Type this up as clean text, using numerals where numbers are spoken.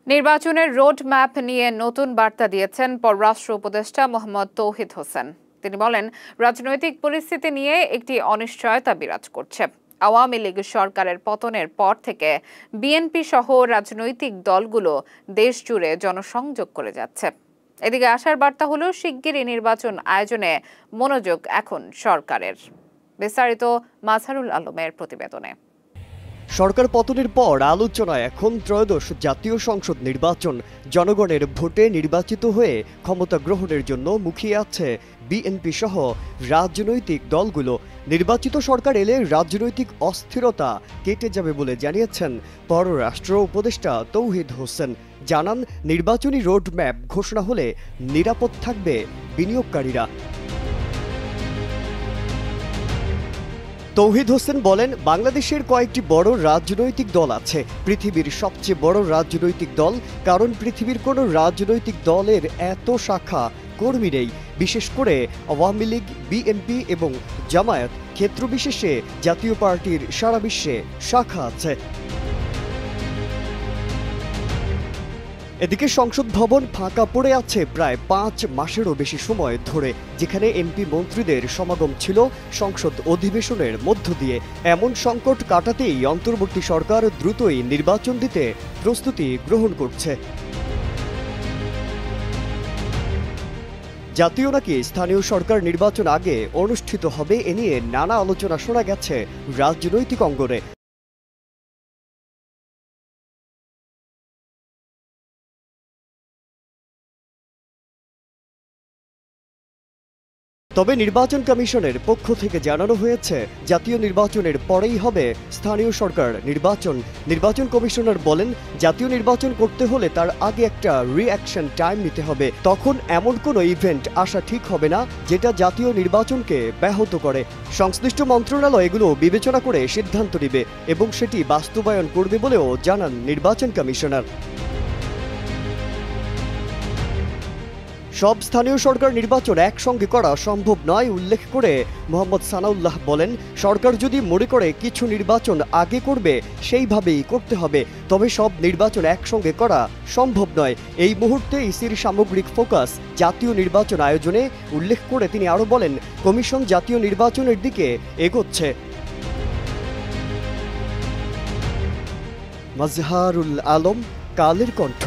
নির্বাচনের road map নিয়ে নতুন বার্তা দিয়েছেন পররাষ্ট্র উপদেষ্টা মোহাম্মদ তৌহিদ হোসেন। তিনি বলেন, রাজনৈতিক পরিস্থিতি নিয়ে একটি অনিশ্চয়তা বিরাজ করছে। আওয়ামী লীগ সরকারের পতনের পর থেকে বিএনপি সহ রাজনৈতিক দলগুলো দেশ জুড়ে জনসংযোগ করে যাচ্ছে। এদিকে আসার বার্তা হলো শিগগিরই নির্বাচন আয়োজনে মনোযোগ এখন সরকারের। বিস্তারিত মাজহারুল আলমের প্রতিবেদনে। সরকার পতনের পর আলোচনায় এখন ত্রয়োদশ জাতীয় সংসদ নির্বাচন। জনগণের ভোটে নির্বাচিত হয়ে ক্ষমতা গ্রহণের জন্য মুখিয়ে আছে বিএনপি সহ রাজনৈতিক দলগুলো। নির্বাচিত সরকার এলে রাজনৈতিক অস্থিরতা কেটে যাবে বলে জানিয়েছেন পররাষ্ট্র উপদেষ্টা তৌহিদ হোসেন। জানান, নির্বাচনী রোড ম্যাপ ঘোষণা হলে নিরাপদ থাকবে বিনিয়োগকারীরা। তৌহিদ হোসেন বলেন, বাংলাদেশের কয়েকটি বড় রাজনৈতিক দল আছে, পৃথিবীর সবচেয়ে বড় রাজনৈতিক দল, কারণ পৃথিবীর কোনো রাজনৈতিক দলের এত শাখা কর্মী নেই। বিশেষ করে আওয়ামী লীগ, বিএনপি এবং জামায়াত ক্ষেত্রবিশেষে জাতীয় পার্টির সারা বিশ্বে শাখা আছে। এদিকে সংসদ ভবন ফাঁকা পড়ে আছে প্রায় 5 মাসেরও বেশি সময় ধরে, যেখানে এমপি মন্ত্রীদের সমাগম ছিল সংসদ অধিবেশনের মধ্য দিয়ে। এমন সংকট কাটাতেই অন্তর্বর্তী সরকার দ্রুতই নির্বাচন দিতে প্রস্তুতি গ্রহণ করছে। জাতীয় নাকি স্থানীয় সরকার নির্বাচন আগে অনুষ্ঠিত হবে, এ নিয়ে নানা আলোচনা শোনা গেছে রাজনৈতিক অঙ্গনে। তবে নির্বাচন কমিশনের পক্ষ থেকে জানানো হয়েছে, জাতীয় নির্বাচনের পরেই হবে স্থানীয় সরকার নির্বাচন। নির্বাচন কমিশনার বলেন, জাতীয় নির্বাচন করতে হলে তার আগে একটা রিঅ্যাকশন টাইম নিতে হবে। তখন এমন কোনো ইভেন্ট আসা ঠিক হবে না যেটা জাতীয় নির্বাচনকে ব্যাহত করে। সংশ্লিষ্ট মন্ত্রণালয় এগুলো বিবেচনা করে সিদ্ধান্ত নেবে এবং সেটি বাস্তবায়ন করবে বলেও জানান নির্বাচন কমিশনার। সব স্থানীয় সরকার নির্বাচন একসঙ্গে করা সম্ভব নয় উল্লেখ করে মোহাম্মদ সানাউল্লাহ বলেন, সরকার যদি মনে করে কিছু নির্বাচন আগে করবে সেইভাবেই করতে হবে, তবে সব নির্বাচন একসঙ্গে করা সম্ভব নয়। এই মুহূর্তে ইসির সামগ্রিক ফোকাস জাতীয় নির্বাচন আয়োজনে উল্লেখ করে তিনি আরও বলেন, কমিশন জাতীয় নির্বাচনের দিকে এগোচ্ছে। মাজহারুল আলম, কালের কণ্ঠ।